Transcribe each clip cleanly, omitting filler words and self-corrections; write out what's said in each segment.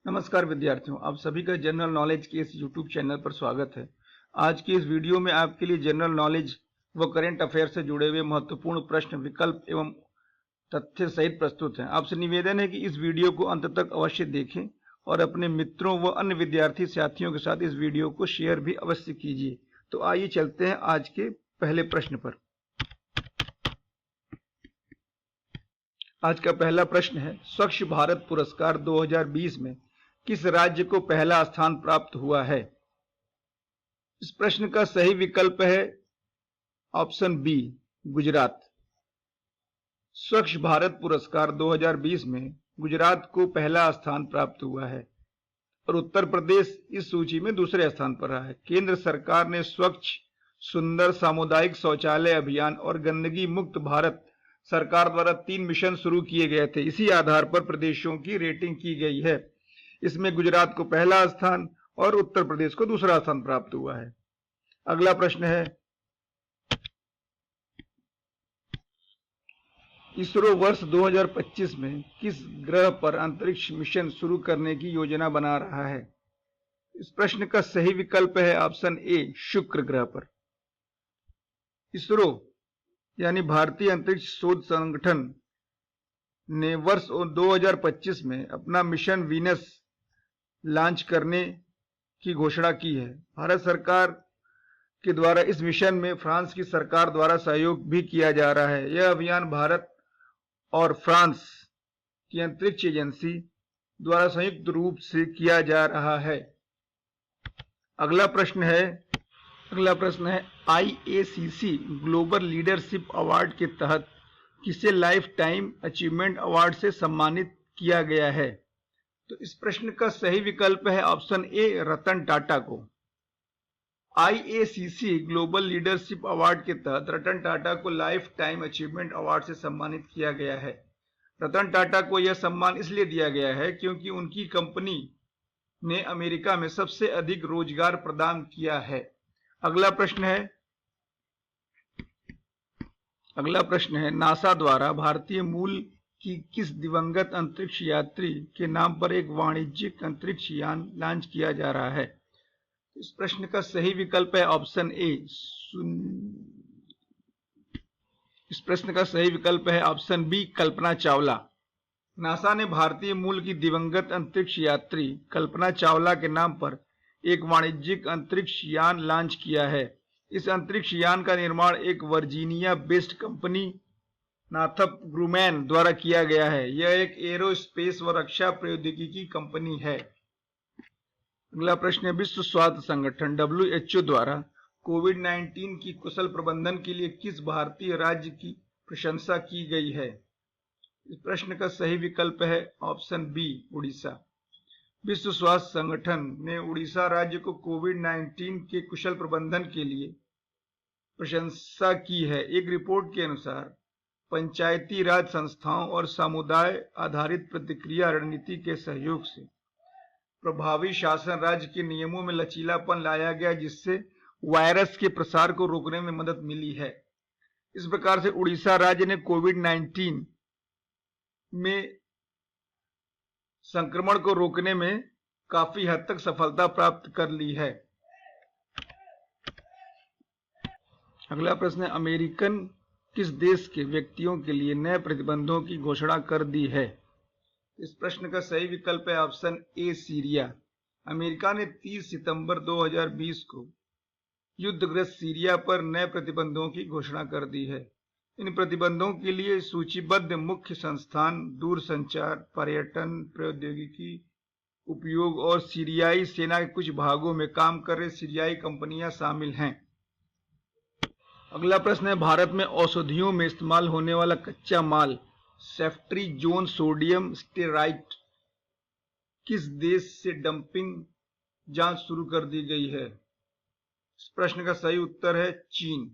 नमस्कार विद्यार्थियों, आप सभी का जनरल नॉलेज के इस यूट्यूब चैनल पर स्वागत है। आज की इस वीडियो में आपके लिए जनरल नॉलेज व करंट अफेयर से जुड़े हुए महत्वपूर्ण प्रश्न, विकल्प एवं तथ्य सहित प्रस्तुत हैं। आपसे निवेदन है कि इस वीडियो को अंत तक अवश्य देखें और अपने मित्रों व अन्य विद्यार्थी साथियों के साथ इस वीडियो को शेयर भी अवश्य कीजिए। तो आइए चलते हैं आज के पहले प्रश्न पर। आज का पहला प्रश्न है, स्वच्छ भारत पुरस्कार 2020 में किस राज्य को पहला स्थान प्राप्त हुआ है? इस प्रश्न का सही विकल्प है ऑप्शन बी, गुजरात। स्वच्छ भारत पुरस्कार 2020 में गुजरात को पहला स्थान प्राप्त हुआ है और उत्तर प्रदेश इस सूची में दूसरे स्थान पर रहा है। केंद्र सरकार ने स्वच्छ सुंदर सामुदायिक शौचालय अभियान और गंदगी मुक्त भारत सरकार द्वारा 3 मिशन शुरू किए गए थे। इसी आधार पर प्रदेशों की रेटिंग की गई है। इसमें गुजरात को पहला स्थान और उत्तर प्रदेश को दूसरा स्थान प्राप्त हुआ है। अगला प्रश्न है, इसरो वर्ष 2025 में किस ग्रह पर अंतरिक्ष मिशन शुरू करने की योजना बना रहा है? इस प्रश्न का सही विकल्प है ऑप्शन ए, शुक्र ग्रह पर। इसरो यानी भारतीय अंतरिक्ष शोध संगठन ने वर्ष 2025 में अपना मिशन वीनस लॉन्च करने की घोषणा की है। भारत सरकार के द्वारा इस मिशन में फ्रांस की सरकार द्वारा सहयोग भी किया जा रहा है। यह अभियान भारत और फ्रांस की अंतरिक्ष एजेंसी द्वारा संयुक्त रूप से किया जा रहा है। अगला प्रश्न है IACC ग्लोबल लीडरशिप अवार्ड के तहत किसे लाइफ टाइम अचीवमेंट अवार्ड से सम्मानित किया गया है? तो इस प्रश्न का सही विकल्प है ऑप्शन ए, रतन टाटा को। IACC ग्लोबल लीडरशिप अवार्ड के तहत रतन टाटा को लाइफ टाइम अचीवमेंट अवार्ड से सम्मानित किया गया है। रतन टाटा को यह सम्मान इसलिए दिया गया है क्योंकि उनकी कंपनी ने अमेरिका में सबसे अधिक रोजगार प्रदान किया है। अगला प्रश्न है, नासा द्वारा भारतीय मूल की किस दिवंगत अंतरिक्ष यात्री के नाम पर एक वाणिज्यिक अंतरिक्ष यान लॉन्च किया जा रहा है? इस प्रश्न का सही विकल्प है ऑप्शन ए, इस प्रश्न का सही विकल्प है option B, Kalpana Chawla. NASA ने भारतीय मूल की दिवंगत अंतरिक्ष यात्री कल्पना चावला के नाम पर एक वाणिज्यिक अंतरिक्ष यान लॉन्च किया है। इस अंतरिक्ष यान का निर्माण एक वर्जीनिया बेस्ड कंपनी नाथप ग्रुमैन द्वारा किया गया है। यह एक एरोस्पेस व रक्षा प्रौद्योगिकी कंपनी है। अगला प्रश्न है, विश्व स्वास्थ्य संगठन WHO द्वारा कोविड-19 की कुशल प्रबंधन के लिए किस भारतीय राज्य की प्रशंसा की गई है? इस प्रश्न का सही विकल्प है ऑप्शन बी, उड़ीसा। विश्व स्वास्थ्य संगठन ने उड़ीसा राज्य को कोविड-19 के कुशल प्रबंधन के लिए प्रशंसा की है। एक रिपोर्ट के अनुसार पंचायती राज संस्थाओं और समुदाय आधारित प्रतिक्रिया रणनीति के सहयोग से प्रभावी शासन, राज्य के नियमों में लचीलापन लाया गया, जिससे वायरस के प्रसार को रोकने में मदद मिली है। इस प्रकार से उड़ीसा राज्य ने कोविड-19 में संक्रमण को रोकने में काफी हद तक सफलता प्राप्त कर ली है। अगला प्रश्न है, अमेरिकन किस देश के व्यक्तियों के लिए नए प्रतिबंधों की घोषणा कर दी है? इस प्रश्न का सही विकल्प है ऑप्शन ए, सीरिया। अमेरिका ने 30 सितंबर 2020 को युद्धग्रस्त सीरिया पर नए प्रतिबंधों की घोषणा कर दी है। इन प्रतिबंधों के लिए सूचीबद्ध मुख्य संस्थान दूरसंचार, पर्यटन, प्रौद्योगिकी उपयोग और सीरियाई सेना के कुछ भागों में काम कर रही सीरियाई कंपनियां शामिल हैं। अगला प्रश्न है, भारत में औषधियों में इस्तेमाल होने वाला कच्चा माल सेफ्ट्रीजोन सोडियम स्टेराइड किस देश से डंपिंग जांच शुरू कर दी गई है? इस प्रश्न का सही उत्तर है चीन।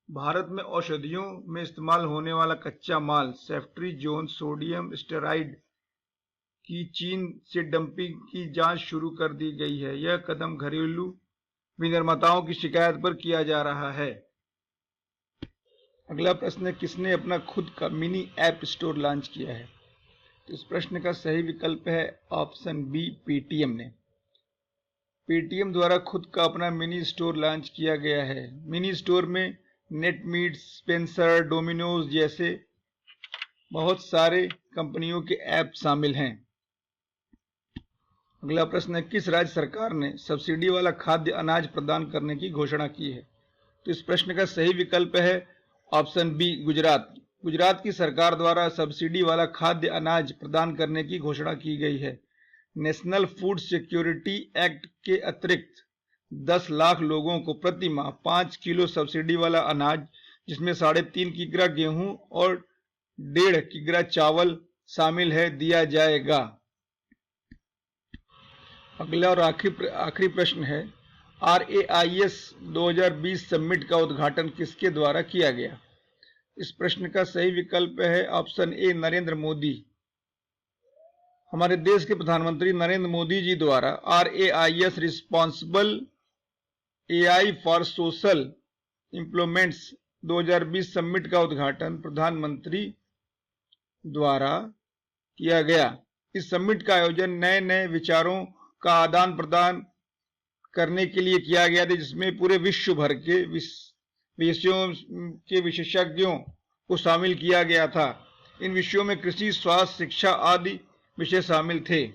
भारत में औषधियों में इस्तेमाल होने वाला कच्चा माल सेफ्ट्रीजोन सोडियम स्टेराइड की चीन से डंपिंग की जांच शुरू कर दी गई है। यह कदम घरेलू विनिर्माताओं की शिकायत पर किया जा रहा है। अगला प्रश्न है, किसने अपना खुद का मिनी ऐप स्टोर लॉन्च किया है? तो इस प्रश्न का सही विकल्प है ऑप्शन बी, पेटीएम ने। पेटीएम द्वारा खुद का अपना मिनी स्टोर लॉन्च किया गया है। मिनी स्टोर में नेटमीट, स्पेंसर, डोमिनोज जैसे बहुत सारे कंपनियों के ऐप शामिल हैं। अगला प्रश्न है, किस राज्य सरकार ने सब्सिडी वाला खाद्य अनाज प्रदान करने की घोषणा की है? तो इस प्रश्न का सही विकल्प है ऑप्शन बी, गुजरात। गुजरात की सरकार द्वारा सब्सिडी वाला खाद्य अनाज प्रदान करने की घोषणा की गई है। नेशनल फूड सिक्योरिटी एक्ट के अतिरिक्त 10 लाख लोगों को प्रति माह 5 किलो सब्सिडी वाला अनाज, जिसमें 3.5 किग्रा गेहूं और 1.5 किग्रा चावल शामिल है, दिया जाएगा। अगला और आखिरी प्रश्न है, RAIS 2020 समिट का उद्घाटन किसके द्वारा किया गया? इस प्रश्न का सही विकल्प है ऑप्शन ए, नरेंद्र मोदी। हमारे देश के प्रधानमंत्री नरेंद्र मोदी जी द्वारा RAIS responsible AI for social implements 2020 summit का उद्घाटन प्रधानमंत्री द्वारा किया गया। इस समिट का आयोजन नए नए विचारों का आदान प्रदान करने के लिए किया गया था, जिसमें पूरे विश्व भर के विषयों के विशेषज्ञों को शामिल किया गया था। इन विषयों में कृषि, स्वास्थ्य, शिक्षा आदि विषय शामिल थे।